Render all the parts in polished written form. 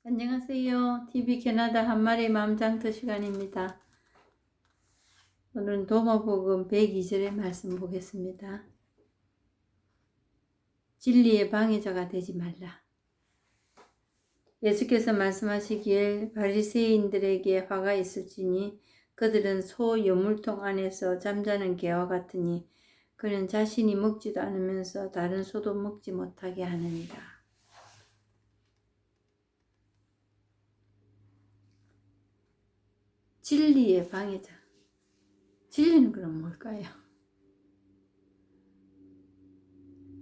안녕하세요. TV 캐나다 한마리 마음장터 시간입니다. 오늘은 도마복음 102절의 말씀 보겠습니다. 진리의 방해자가 되지 말라. 예수께서 말씀하시기를 바리새인들에게 화가 있을지니 그들은 소 여물통 안에서 잠자는 개와 같으니 그는 자신이 먹지도 않으면서 다른 소도 먹지 못하게 하느니라. 진리의 방해자. 진리는 그럼 뭘까요?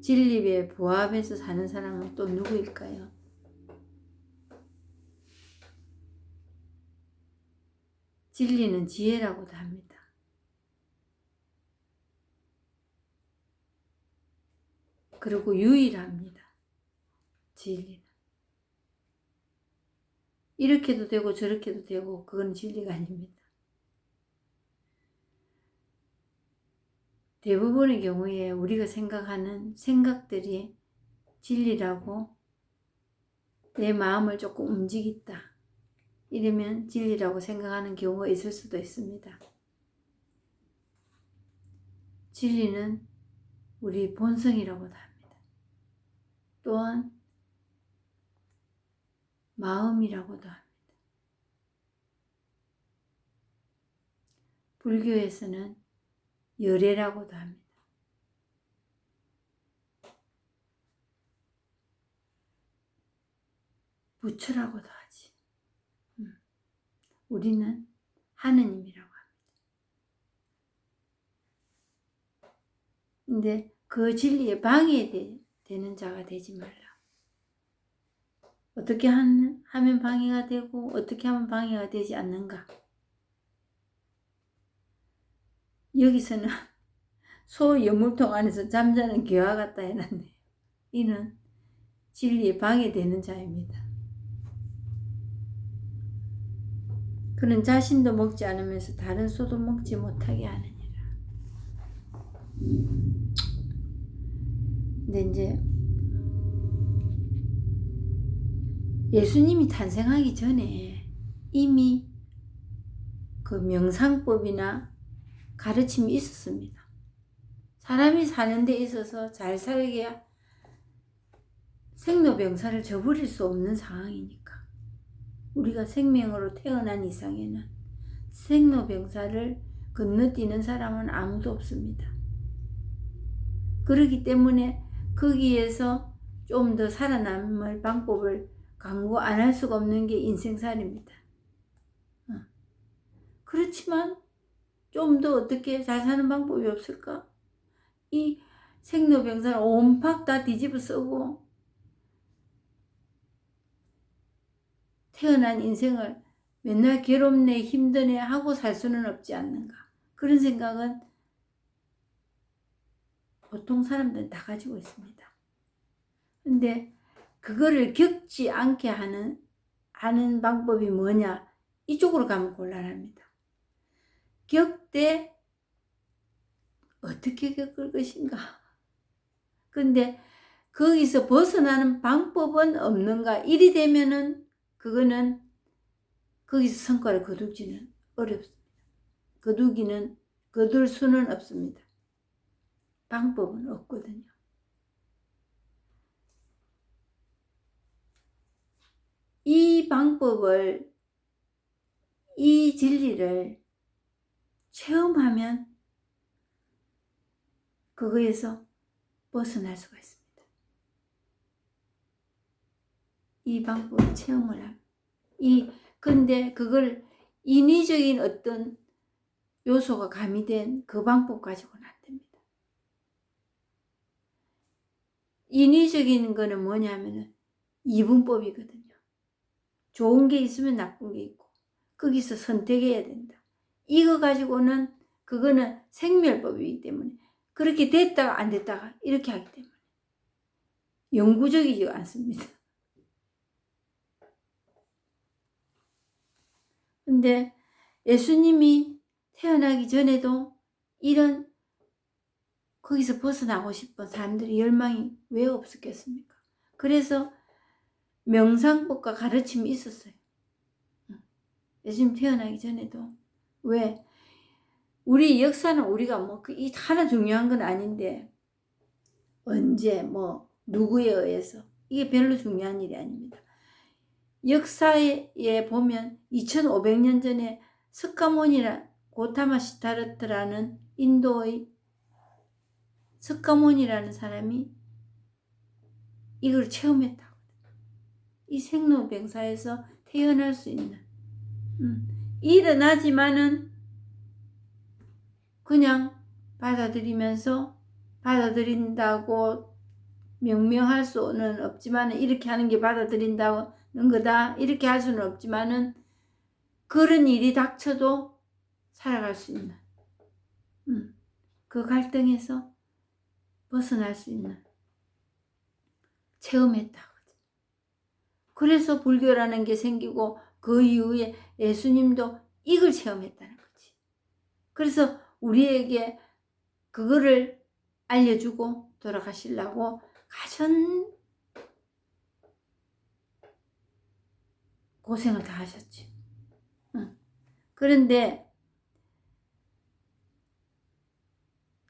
진리에 부합해서 사는 사람은 또 누구일까요? 진리는 지혜라고도 합니다. 그리고 유일합니다. 진리는. 이렇게도 되고 저렇게도 되고 그건 진리가 아닙니다. 대부분의 경우에 우리가 생각하는 생각들이 진리라고 내 마음을 조금 움직였다. 이러면 진리라고 생각하는 경우가 있을 수도 있습니다. 진리는 우리 본성이라고도 합니다. 또한 마음이라고도 합니다. 불교에서는 열애라고도 합니다. 부처라고도 하지. 우리는 하느님이라고 합니다. 근데 그 진리에 방해되는 자가 되지 말라. 어떻게 하면 방해가 되고 어떻게 하면 방해가 되지 않는가? 여기서는 소 여물통 안에서 잠자는 개와 같다 해놨네요. 이는 진리에 방해되는 자입니다. 그는 자신도 먹지 않으면서 다른 소도 먹지 못하게 하느니라. 근데 이제 예수님이 탄생하기 전에 이미 그 명상법이나 가르침이 있었습니다. 사람이 사는 데 있어서 잘 살게 생로병사를 저버릴 수 없는 상황이니까 우리가 생명으로 태어난 이상에는 생로병사를 건너뛰는 사람은 아무도 없습니다. 그렇기 때문에 거기에서 좀 더 살아남을 방법을 강구 안 할 수가 없는 게 인생살입니다. 그렇지만 좀 더 어떻게 잘 사는 방법이 없을까? 이 생로병사를 온팍 다 뒤집어 쓰고 태어난 인생을 맨날 괴롭네 힘드네 하고 살 수는 없지 않는가. 그런 생각은 보통 사람들은 다 가지고 있습니다. 근데 그거를 겪지 않게 하는 방법이 뭐냐? 이쪽으로 가면 곤란합니다. 겪되 어떻게 겪을 것인가? 근데 거기서 벗어나는 방법은 없는가? 이리 되면은 그거는 거기서 성과를 거두기는 어렵습니다. 거둘 수는 없습니다. 방법은 없거든요. 이 방법을, 이 진리를 체험하면 그거에서 벗어날 수가 있습니다. 이 방법을 체험을 하면. 근데 그걸 인위적인 어떤 요소가 가미된 그 방법 가지고는 안 됩니다. 인위적인 거는 뭐냐면은 이분법이거든요. 좋은 게 있으면 나쁜 게 있고 거기서 선택해야 된다. 이거 가지고는 그거는 생멸법이기 때문에 그렇게 됐다가 안 됐다가 이렇게 하기 때문에 영구적이지 않습니다. 근데 예수님이 태어나기 전에도 이런 거기서 벗어나고 싶은 사람들이 열망이 왜 없었겠습니까? 그래서 명상법과 가르침이 있었어요. 예수님 태어나기 전에도. 왜? 우리 역사는 우리가 뭐 이 하나 중요한 건 아닌데 언제 뭐 누구에 의해서 이게 별로 중요한 일이 아닙니다. 역사에 보면 2500년 전에 스카몬이라 고타마 시타르트라는 인도의 스카몬이라는 사람이 이걸 체험했다고. 이 생로병사에서 태어날 수 있는 일어나지만은 그냥 받아들인다고 명명할 수는 없지만 이렇게 하는 게 받아들인다는 거다 이렇게 할 수는 없지만은 그런 일이 닥쳐도 살아갈 수 있는 그 갈등에서 벗어날 수 있는 체험했다. 그래서 불교라는 게 생기고 그 이후에 예수님도 이걸 체험했다는 거지. 그래서 우리에게 그거를 알려주고 돌아가시려고 가전 고생을 다 하셨지. 그런데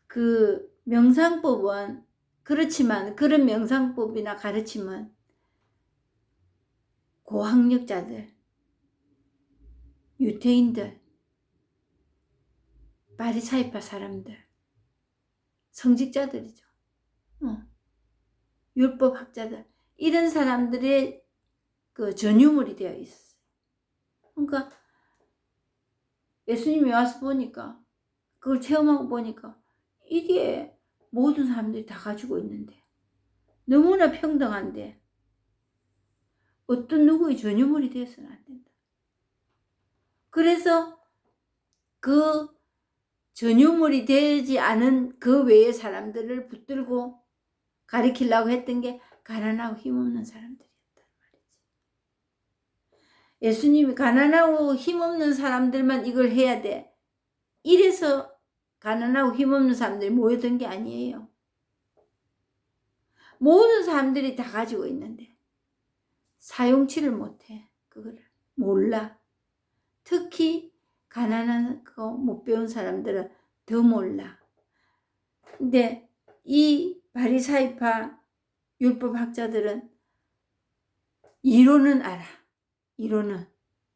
그 명상법은 그렇지만 그런 명상법이나 가르침은 고학력자들, 유태인들, 바리사이파 사람들, 성직자들이죠. 율법학자들 이런 사람들의 그 전유물이 되어 있었어요. 그러니까 예수님이 와서 보니까 그걸 체험하고 보니까 이게 모든 사람들이 다 가지고 있는데 너무나 평등한데 어떤 누구의 전유물이 되어서는 안 된다. 그래서 그 전유물이 되지 않은 그 외의 사람들을 붙들고 가리키려고 했던 게 가난하고 힘없는 사람들이었단 말이지. 예수님이 가난하고 힘없는 사람들만 이걸 해야 돼. 이래서 가난하고 힘없는 사람들이 모여든 게 아니에요. 모든 사람들이 다 가지고 있는데 사용치를 못해. 그거를 몰라. 특히 가난하고 못 배운 사람들은 더 몰라. 근데 이 바리사이파 율법학자들은 이론은 알아. 이론은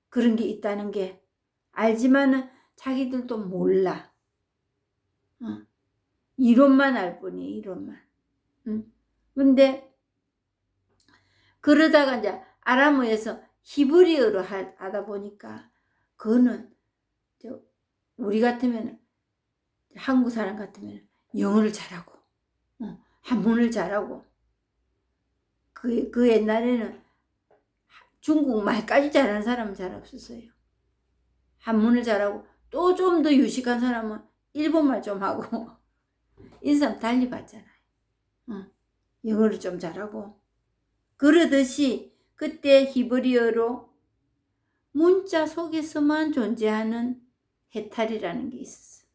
그런 게 있다는 게 알지만은 자기들도 몰라. 이론만 알 뿐이에요. 이론만. 근데 그러다가 이제 아람어에서 히브리어로 하다 보니까 그거는 우리 같으면 한국 사람 같으면 영어를 잘하고 한문을 잘하고 그 옛날에는 중국말까지 잘하는 사람은 잘 없었어요. 한문을 잘하고 또 좀 더 유식한 사람은 일본말 좀 하고 이 사람 달리 봤잖아요. 영어를 좀 잘하고 그러듯이 그때 히브리어로 문자 속에서만 존재하는 해탈이라는 게 있었어.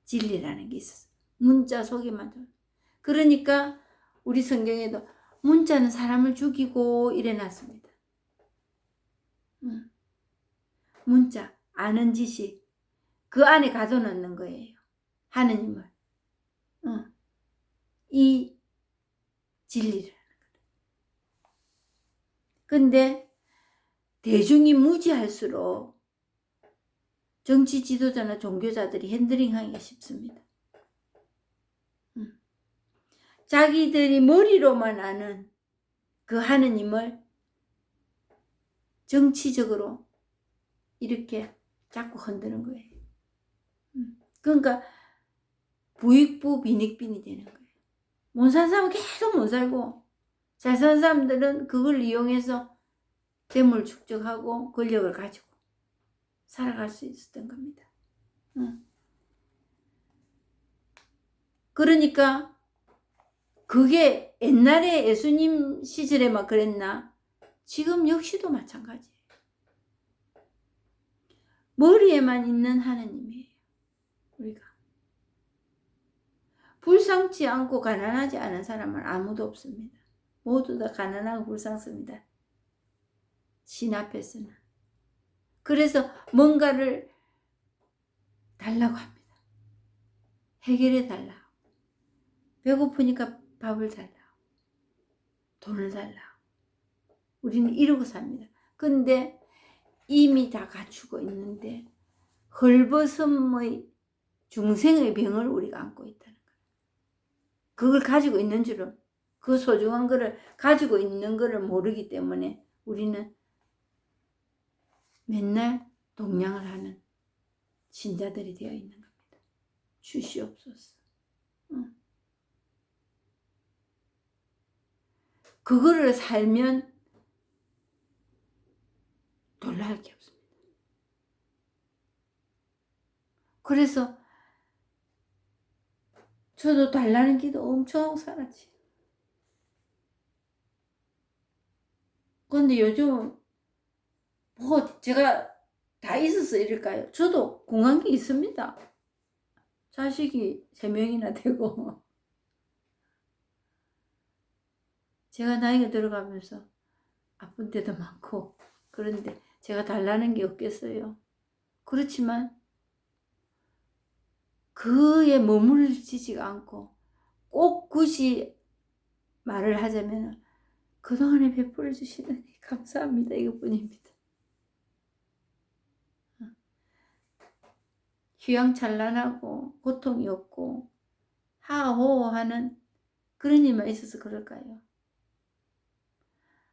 진리라는 게 있었어. 문자 속에만 존재. 그러니까 우리 성경에도 문자는 사람을 죽이고 이래놨습니다. 문자, 아는 지식 그 안에 가둬놓는 거예요. 하느님을. 이 진리를. 근데 대중이 무지할수록 정치 지도자나 종교자들이 핸들링하기가 쉽습니다. 자기들이 머리로만 아는 그 하느님을 정치적으로 이렇게 자꾸 흔드는 거예요. 그러니까 부익부 빈익빈이 되는 거예요. 못 산 사람은 계속 못 살고 잘 사는 사람들은 그걸 이용해서 재물 축적하고 권력을 가지고 살아갈 수 있었던 겁니다. 그러니까 그게 옛날에 예수님 시절에만 그랬나? 지금 역시도 마찬가지예요. 머리에만 있는 하느님이에요. 우리가 불쌍치 않고 가난하지 않은 사람은 아무도 없습니다. 모두 다 가난하고 불쌍습니다. 신 앞에서는. 그래서 뭔가를 달라고 합니다. 해결해 달라고. 배고프니까 밥을 달라고. 돈을 달라고. 우리는 이러고 삽니다. 근데 이미 다 갖추고 있는데 헐벗음의 중생의 병을 우리가 안고 있다는 거예요. 그걸 가지고 있는 줄은, 그 소중한 거를 가지고 있는 거를 모르기 때문에 우리는 맨날 동냥을 하는 신자들이 되어 있는 겁니다. 주시옵소서. 그거를 살면 놀랄 게 없습니다. 그래서 저도 달라는 기도 엄청 하고 살았지. 그런데 요즘 뭐 제가 다 있어서 이럴까요? 저도 공한 게 있습니다. 자식이 3명이나 되고 제가 나이가 들어가면서 아픈 데도 많고 그런데 제가 달라는 게 없겠어요. 그렇지만 그에 머물지지가 않고 꼭 굳이 말을 하자면 그동안에 베풀어 주시다니 감사합니다. 이것뿐입니다. 휘황찬란하고 고통이 없고 하호하는 그런 일만 있어서 그럴까요?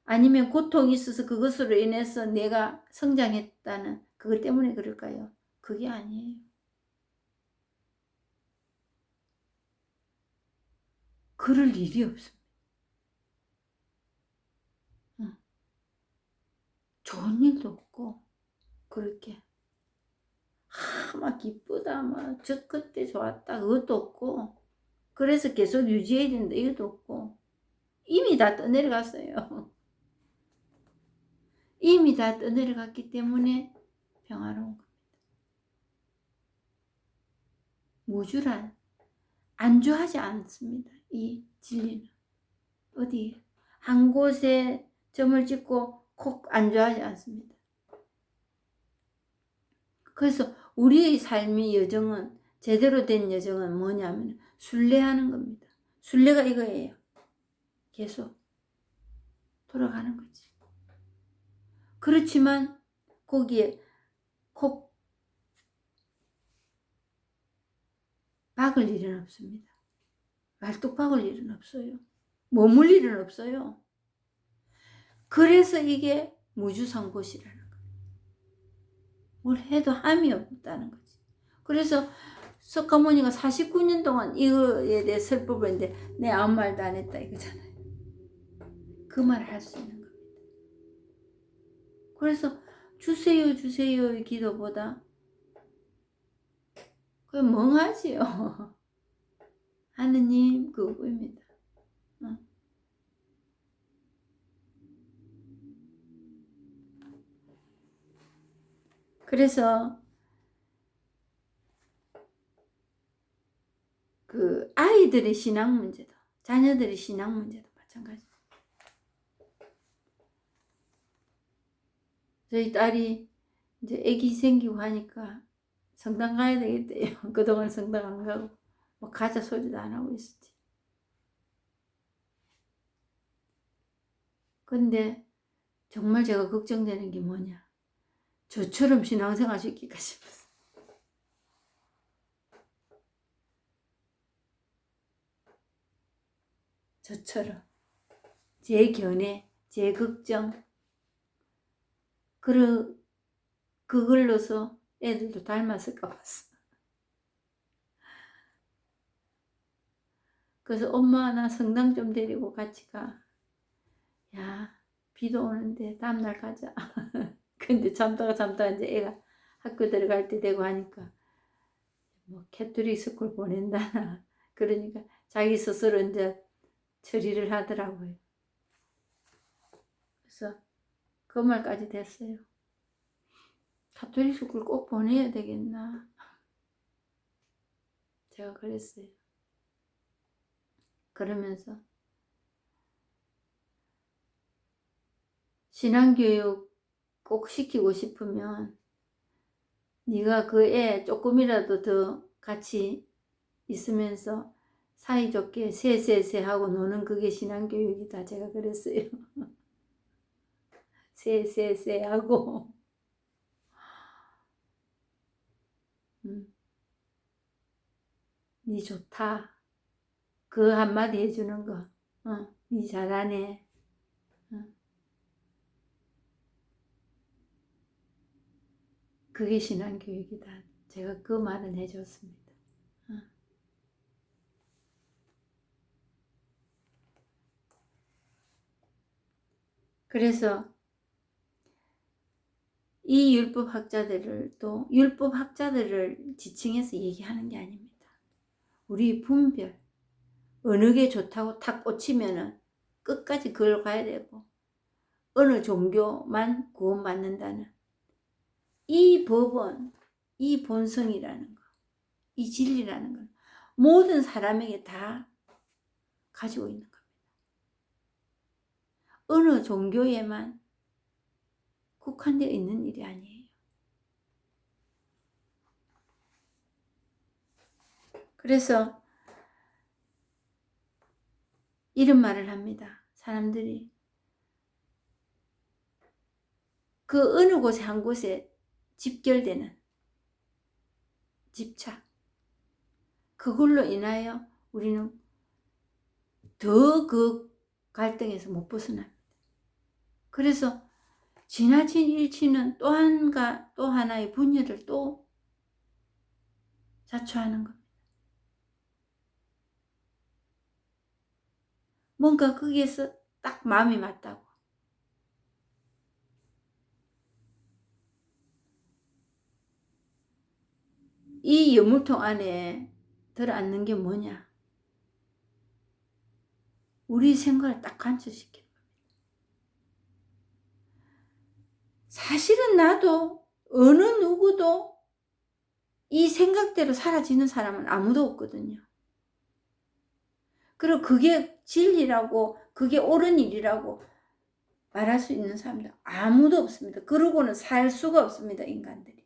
아니면 고통이 있어서 그것으로 인해서 내가 성장했다는 그것 때문에 그럴까요? 그게 아니에요. 그럴 일이 없습니다. 좋은 일도 없고 그렇게 막 기쁘다 막 저 그때 좋았다 그것도 없고 그래서 계속 유지해야 된다 이것도 없고 이미 다 떠내려갔어요. 이미 다 떠내려갔기 때문에 평화로운 겁니다. 무주란 안주하지 않습니다. 이 진리는 어디 한 곳에 점을 찍고 콕 안주하지 않습니다. 그래서 우리의 삶의 여정은 제대로 된 여정은 뭐냐면 순례하는 겁니다. 순례가 이거예요. 계속 돌아가는 거지. 그렇지만 거기에 콕 박을 일은 없습니다. 말뚝 박을 일은 없어요. 머물 일은 없어요. 그래서 이게 무주상보시라는 거예요. 뭘 해도 함이 없다는 거지. 그래서 석가모니가 49년 동안 이거에 대해 설법을 했는데 내 아무 말도 안 했다 이거잖아요. 그 말을 할 수 있는 겁니다. 그래서 주세요 주세요의 기도보다 그냥 멍하지요. 하느님 그거입니다. 그래서 그 아이들의 신앙 문제도 자녀들의 신앙 문제도 마찬가지. 저희 딸이 이제 아기 생기고 하니까 성당 가야 되겠대요. 그동안 성당 안 가고 뭐 가자 소리도 안 하고 있었지. 근데 정말 제가 걱정되는 게 뭐냐, 저처럼 신앙생활 시킬까 싶었어. 저처럼 제 견해, 제 걱정, 그걸로서 애들도 닮았을까 봤어. 그래서 엄마 나 성당 좀 데리고 같이 가. 야 비도 오는데 다음날 가자. 근데 잠다가 이제 애가 학교 들어갈 때 되고 하니까 뭐 캐톨릭 스쿨 보낸다나 그러니까 자기 스스로 이제 처리를 하더라고요. 그래서 그 말까지 됐어요. 캐톨릭 스쿨 꼭 보내야 되겠나. 제가 그랬어요. 그러면서 신앙교육 꼭 시키고 싶으면 네가 그 애 조금이라도 더 같이 있으면서 사이좋게 세세세 하고 노는 그게 신앙교육이다. 제가 그랬어요. 세세세 하고 니 좋다. 그 한마디 해주는 거. 니 잘하네. 그게 신앙교육이다. 제가 그 말은 해줬습니다. 그래서 이 율법학자들을 지칭해서 얘기하는 게 아닙니다. 우리 분별, 어느 게 좋다고 탁 꽂히면은 끝까지 그걸 가야 되고, 어느 종교만 구원받는다는 이 법은, 이 본성이라는 거, 이 진리라는 건 모든 사람에게 다 가지고 있는 겁니다. 어느 종교에만 국한되어 있는 일이 아니에요. 그래서 이런 말을 합니다. 사람들이 그 어느 곳에 한 곳에 집결되는 집착, 그걸로 인하여 우리는 더 그 갈등에서 못 벗어납니다. 그래서 지나친 일치는 또 하나의 분열을 또 자초하는 겁니다. 뭔가 거기에서 딱 마음이 맞다고. 이 여물통 안에 들어앉는 게 뭐냐? 우리 생각을 딱 관철시키는 겁니다. 사실은 나도 어느 누구도 이 생각대로 사라지는 사람은 아무도 없거든요. 그리고 그게 진리라고, 그게 옳은 일이라고 말할 수 있는 사람들 아무도 없습니다. 그러고는 살 수가 없습니다, 인간들이.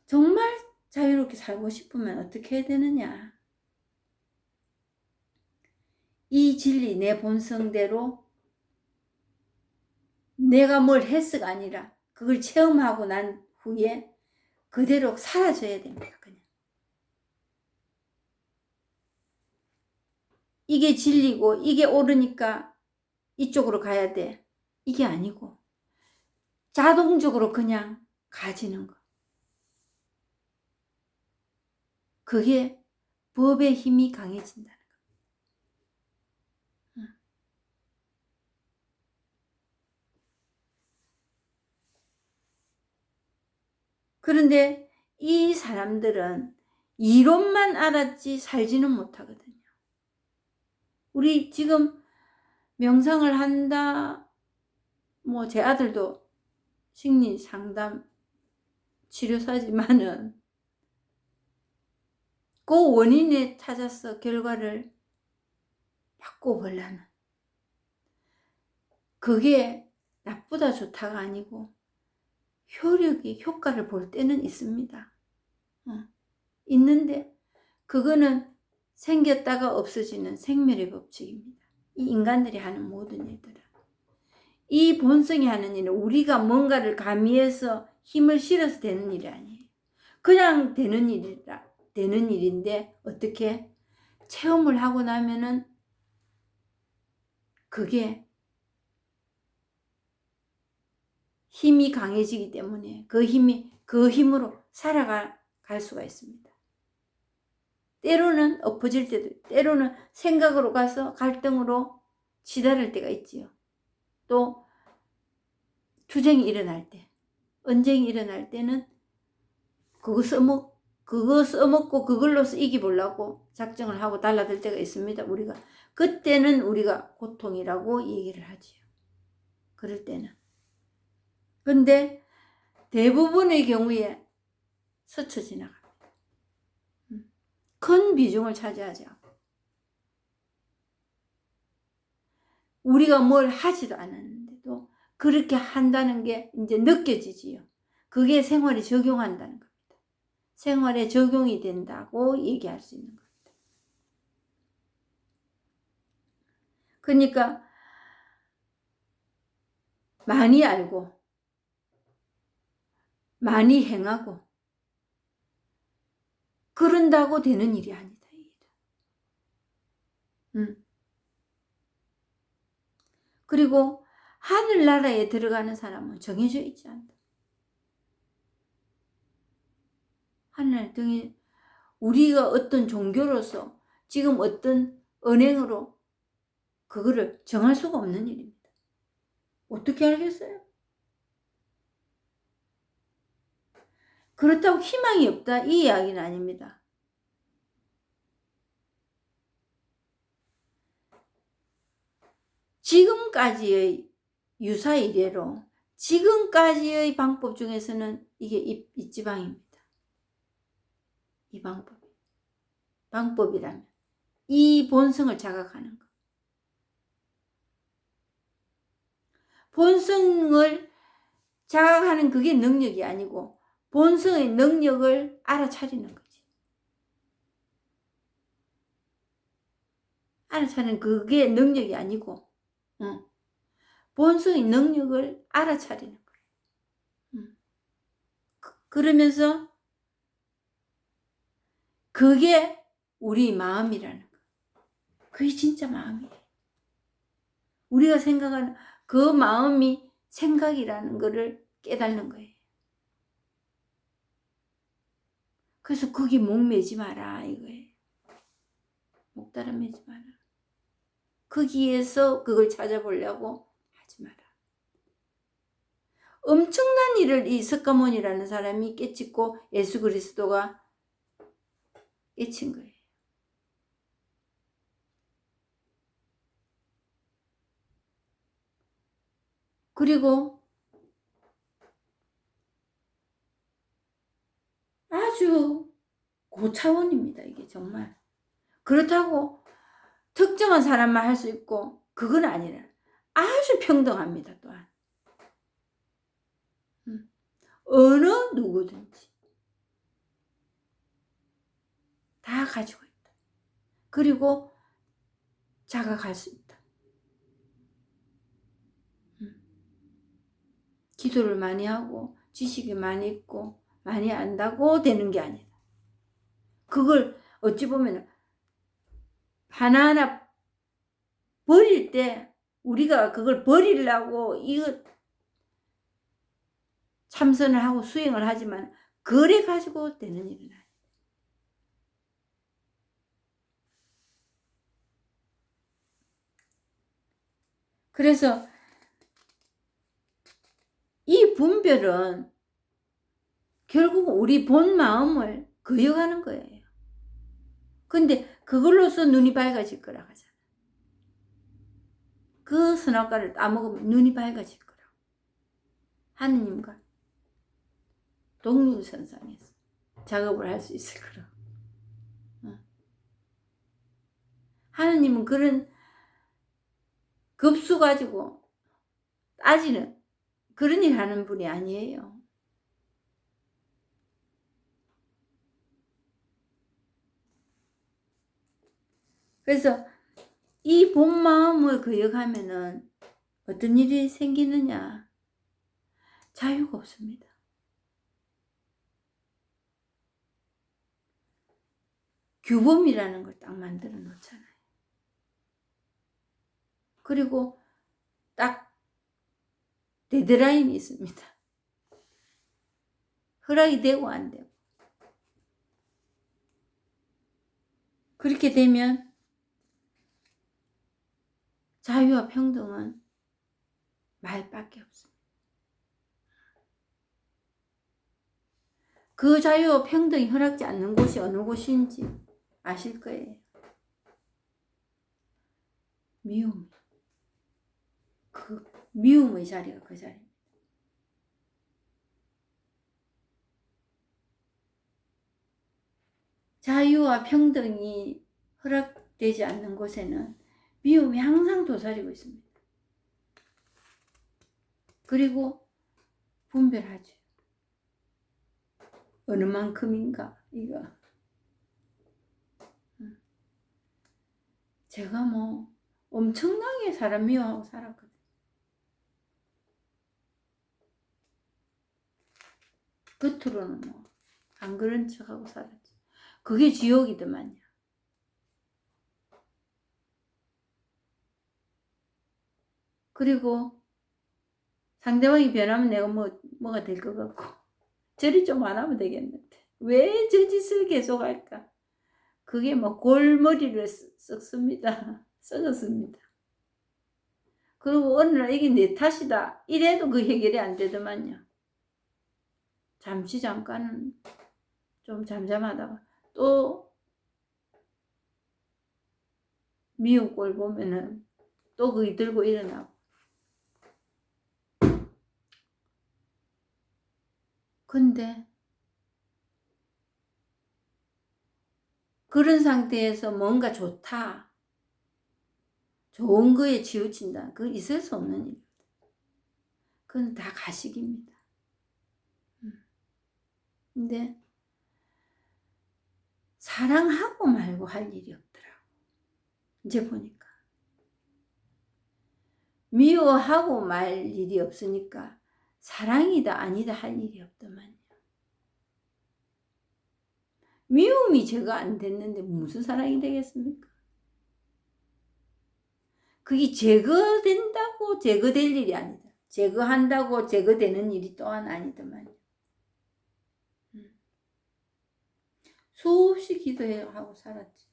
정말 자유롭게 살고 싶으면 어떻게 해야 되느냐? 이 진리, 내 본성대로 내가 뭘 했어가 아니라 그걸 체험하고 난 후에 그대로 사라져야 됩니다. 그냥. 이게 진리고 이게 옳으니까 이쪽으로 가야 돼. 이게 아니고 자동적으로 그냥 가지는 거. 그게 법의 힘이 강해진다는 거. 그런데 이 사람들은 이론만 알았지 살지는 못하거든요. 우리 지금 명상을 한다, 뭐 제 아들도 심리 상담 치료사지만은 그 원인에 찾아서 결과를 바꿔보려는, 그게 나쁘다 좋다가 아니고 효과를 볼 때는 있습니다. 있는데 그거는 생겼다가 없어지는 생멸의 법칙입니다. 이 인간들이 하는 모든 일들은. 이 본성이 하는 일은 우리가 뭔가를 가미해서 힘을 실어서 되는 일이 아니에요. 그냥 되는 일인데 어떻게 체험을 하고 나면은 그게 힘이 강해지기 때문에 그 힘으로 살아갈 수가 있습니다. 때로는 엎어질 때도, 때로는 생각으로 가서 갈등으로 치달을 때가 있지요. 또 투쟁이 일어날 때, 언쟁이 일어날 때는 그거 써먹고 그걸로서 이기보려고 작정을 하고 달라들 때가 있습니다. 그때는 우리가 고통이라고 얘기를 하지요. 그럴 때는. 근데 대부분의 경우에 스쳐 지나갑니다. 큰 비중을 차지하지 않고. 우리가 뭘 하지도 않았는데도 그렇게 한다는 게 이제 느껴지지요. 그게 생활에 적용한다는 겁니다. 생활에 적용이 된다고 얘기할 수 있는 겁니다. 그러니까 많이 알고 많이 행하고 그런다고 되는 일이 아니다. 그리고 하늘나라에 들어가는 사람은 정해져 있지 않다. 하늘나라에 정해져, 우리가 어떤 종교로서 지금 어떤 언행으로 그거를 정할 수가 없는 일입니다. 어떻게 알겠어요? 그렇다고 희망이 없다 이 이야기는 아닙니다. 지금까지의 유사 이래로 지금까지의 방법 중에서는 이게 입지방입니다. 이 방법이라면 이 본성을 자각하는 것. 본성을 자각하는 그게 능력이 아니고 본성의 능력을 알아차리는 거지. 알아차리는 그게 능력이 아니고 본성의 능력을 알아차리는 거예요. 그러면서 그게 우리 마음이라는 거. 그게 진짜 마음이에요. 우리가 생각하는 그 마음이 생각이라는 거를 깨닫는 거예요. 그래서 거기 목 매지 마라 이거예요. 목 따라 매지 마라. 거기에서 그걸 찾아보려고 하지 마라. 엄청난 일을 이 석가모니라는 사람이 깨닫고 예수 그리스도가 깨친 거예요. 그리고 아주 고차원입니다. 이게 정말. 그렇다고 특정한 사람만 할 수 있고 그건 아니라 아주 평등합니다. 또한 어느 누구든지 다 가지고 있다. 그리고 자각할 수 있다. 기도를 많이 하고 지식이 많이 있고 많이 안다고 되는 게 아니다. 그걸 어찌 보면 하나하나 버릴 때 우리가 그걸 버리려고 이거 참선을 하고 수행을 하지만 그래 가지고 되는 일은 아니다. 그래서 이 분별은 결국 우리 본 마음을 거역하는 거예요. 근데 그걸로서 눈이 밝아질 거라 하잖아. 그 선악과를 따먹으면 눈이 밝아질 거라. 하느님과 동등선상에서 작업을 할 수 있을 거라. 하느님은 그런 급수 가지고 따지는 그런 일 하는 분이 아니에요. 그래서 이 본 마음을 거역하면은 어떤 일이 생기느냐? 자유가 없습니다. 규범이라는 걸 딱 만들어 놓잖아요. 그리고 딱 데드라인이 있습니다. 허락이 되고 안 되고. 그렇게 되면 자유와 평등은 말밖에 없습니다. 그 자유와 평등이 허락지 않는 곳이 어느 곳인지 아실 거예요. 미움. 그 미움의 자리가 그 자리입니다. 자유와 평등이 허락되지 않는 곳에는 미움이 항상 도사리고 있습니다. 그리고 분별하죠. 어느 만큼인가 이거. 제가 뭐 엄청나게 사람 미워하고 살았거든요. 겉으로는 뭐 안 그런 척하고 살았지. 그게 지옥이더만요. 그리고 상대방이 변하면 내가 뭐가 될 것 같고, 저리 좀 안 하면 되겠는데 왜 저 짓을 계속 할까? 그게 뭐 골머리를 썩습니다. 썩었습니다. 그리고 어느 날 이게 내 탓이다 이래도 그 해결이 안 되더만요. 잠깐은 좀 잠잠하다가 또 미운 꼴 보면은 또 그게 들고 일어나고. 근데 그런 상태에서 뭔가 좋다, 좋은 거에 치우친다, 그건 있을 수 없는 일. 그건 다 가식입니다. 근데 사랑하고 말고 할 일이 없더라고. 이제 보니까 미워하고 말 일이 없으니까 사랑이다 아니다 할 일이 없더만요. 미움이 제가 안 됐는데 무슨 사랑이 되겠습니까? 그게 제거된다고 제거될 일이 아니다. 제거한다고 제거되는 일이 또한 아니더만요. 수없이 기도하고 살았지.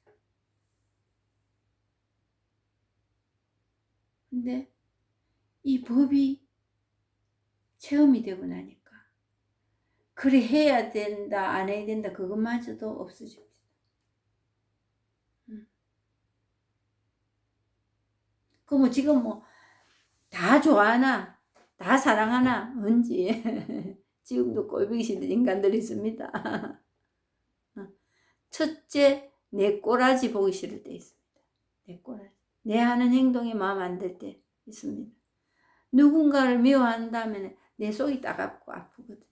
근데 이 법이 체험이 되고 나니까 그래 해야 된다 안 해야 된다 그것마저도 없어집니다. 그럼 지금 뭐 다 좋아하나 다 사랑하나 뭔지 지금도 꼴보기 싫은 인간들이 있습니다. 첫째, 내 꼬라지 보기 싫을 때 있습니다. 내 꼬라지. 내 하는 행동이 마음 안 들 때 있습니다. 누군가를 미워한다면 내 속이 따갑고 아프거든요.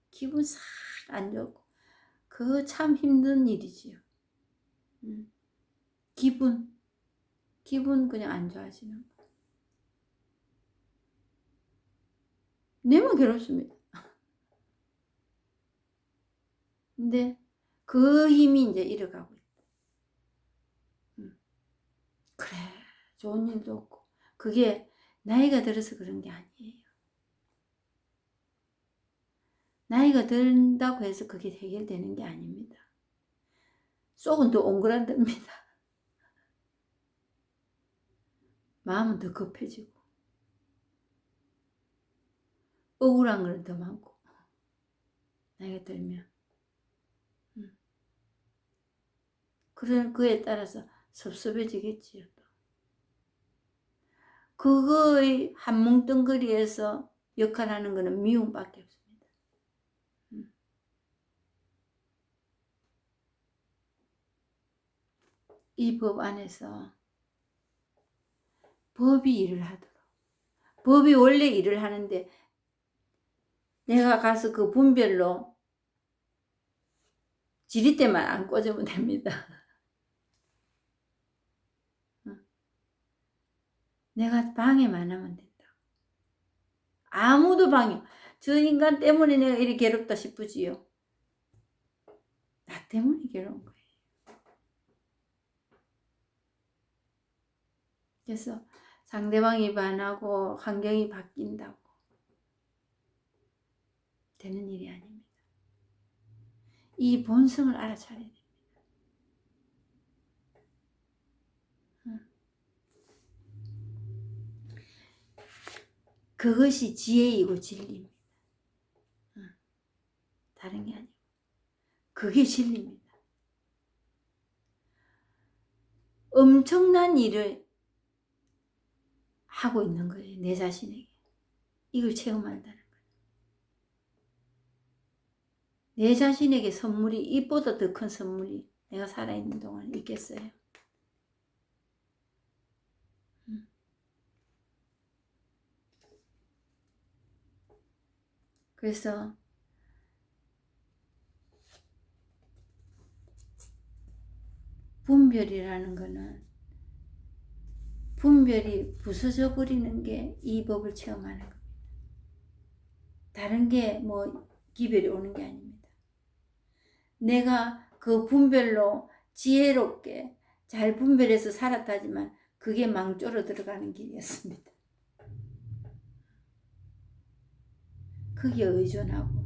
기분 싹 안 좋고. 그거 참 힘든 일이지요. 기분 그냥 안 좋아지는 거. 내만 괴롭습니다. 근데 그 힘이 이제 잃어가고 있다. 그래, 좋은 일도 없고. 그게 나이가 들어서 그런 게 아니에요. 나이가 든다고 해서 그게 해결되는 게 아닙니다. 속은 더 옹그란답니다. 마음은 더 급해지고 억울한 건 더 많고 나이가 들면 그런 그에 따라서 섭섭해지겠지요. 또. 그거의 한 뭉뚱그리에서 역할하는 것은 미움밖에 없습니다. 이 법 안에서 법이 일을 하도록, 법이 원래 일을 하는데 내가 가서 그 분별로 지리때만 안 꽂으면 됩니다. 내가 방해만 하면 된다. 아무도 방해. 저 인간 때문에 내가 이렇게 괴롭다 싶으지요. 나 때문에 괴로운 거예요. 그래서 상대방이 반하고 환경이 바뀐다고 되는 일이 아닙니다. 이 본성을 알아차려야 됩니다. 그것이 지혜이고 진리입니다. 다른 게 아니고 그게 진리입니다. 엄청난 일을 하고 있는 거예요. 내 자신에게. 이걸 체험한다는 거예요. 내 자신에게 선물이 이보다 더 큰 선물이 내가 살아있는 동안 있겠어요. 그래서 분별이라는 거는 분별이 부서져 버리는 게 이 법을 체험하는 겁니다. 다른 게 뭐 기별이 오는 게 아닙니다. 내가 그 분별로 지혜롭게 잘 분별해서 살았다지만 그게 망조로 들어가는 길이었습니다. 그게 의존하고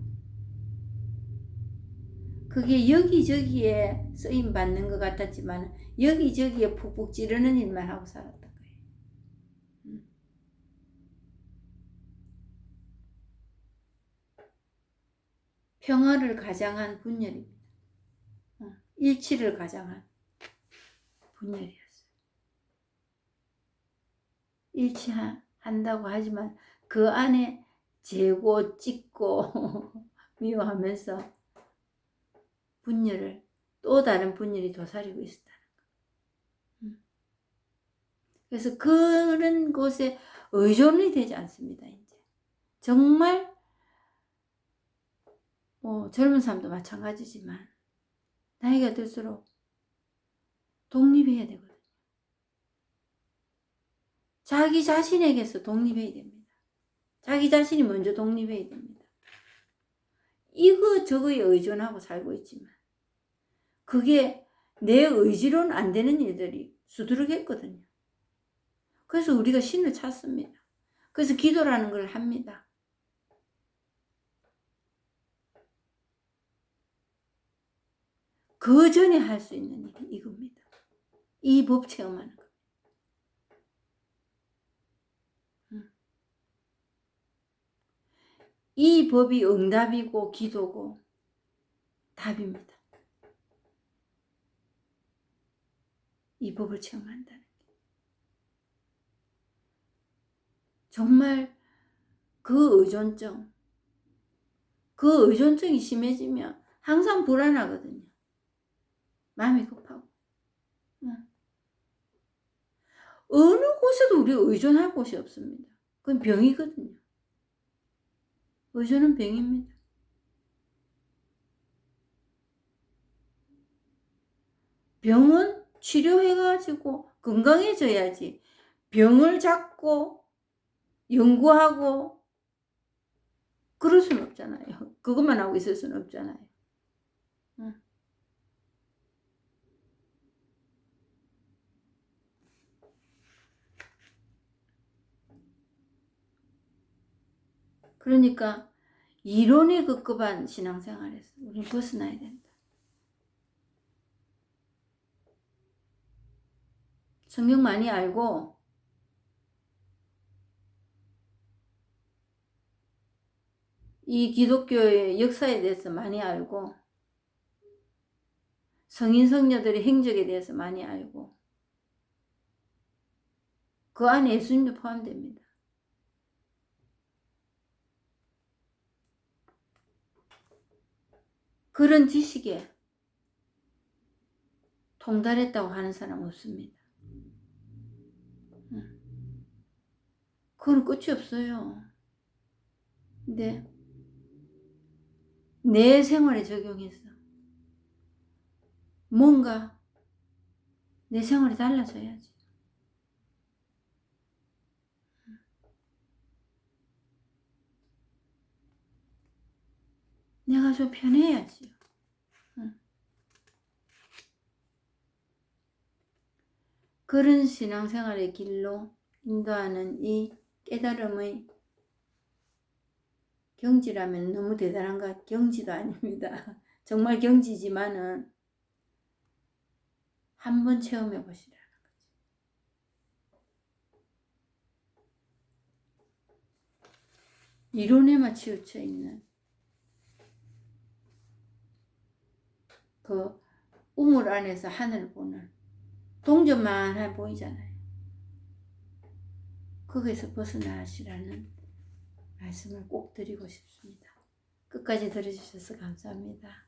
그게 여기저기에 쓰임 받는 것 같았지만 여기저기에 푹푹 찌르는 일만 하고 살았던 거예요. 평화를 가장한 분열입니다. 일치를 가장한 분열이었어요. 일치한다고 하지만 그 안에 재고 찢고 미워하면서 분열을 또 다른 분열이 도사리고 있었다는 거. 그래서 그런 곳에 의존이 되지 않습니다. 이제 정말 젊은 사람도 마찬가지지만 나이가 들수록 독립해야 되거든요. 자기 자신에게서 독립해야 됩니다. 자기 자신이 먼저 독립해야 됩니다. 이거 저거에 의존하고 살고 있지만 그게 내 의지로는 안 되는 일들이 수두룩했거든요. 그래서 우리가 신을 찾습니다. 그래서 기도라는 걸 합니다. 그 전에 할 수 있는 일이 이겁니다. 이 법 체험하는 거. 이 법이 응답이고 기도고 답입니다. 이 법을 체험한다는 게. 정말 그 의존증이 심해지면 항상 불안하거든요. 마음이 급하고. 어느 곳에도 우리 의존할 곳이 없습니다. 그건 병이거든요. 의존은 병입니다. 병은 치료해가지고 건강해져야지 병을 잡고 연구하고 그럴 수는 없잖아요. 그것만 하고 있을 수는 없잖아요. 그러니까 이론에 급급한 신앙생활에서 우리는 벗어나야 된다. 성경 많이 알고 이 기독교의 역사에 대해서 많이 알고 성인 성녀들의 행적에 대해서 많이 알고 그 안에 예수님도 포함됩니다. 그런 지식에 통달했다고 하는 사람 없습니다. 그건 끝이 없어요. 근데 내 생활에 적용해서 뭔가 내 생활이 달라져야지. 내가 좀 편해야지요. 그런 신앙생활의 길로 인도하는 이 깨달음의 경지라면 너무 대단한가? 경지도 아닙니다. 정말 경지지만은 한번 체험해 보시라는 거죠. 이론에만 치우쳐 있는 그 우물 안에서 하늘을 보는 동전만 보이잖아요. 거기서 벗어나시라는 말씀을 꼭 드리고 싶습니다. 끝까지 들어주셔서 감사합니다.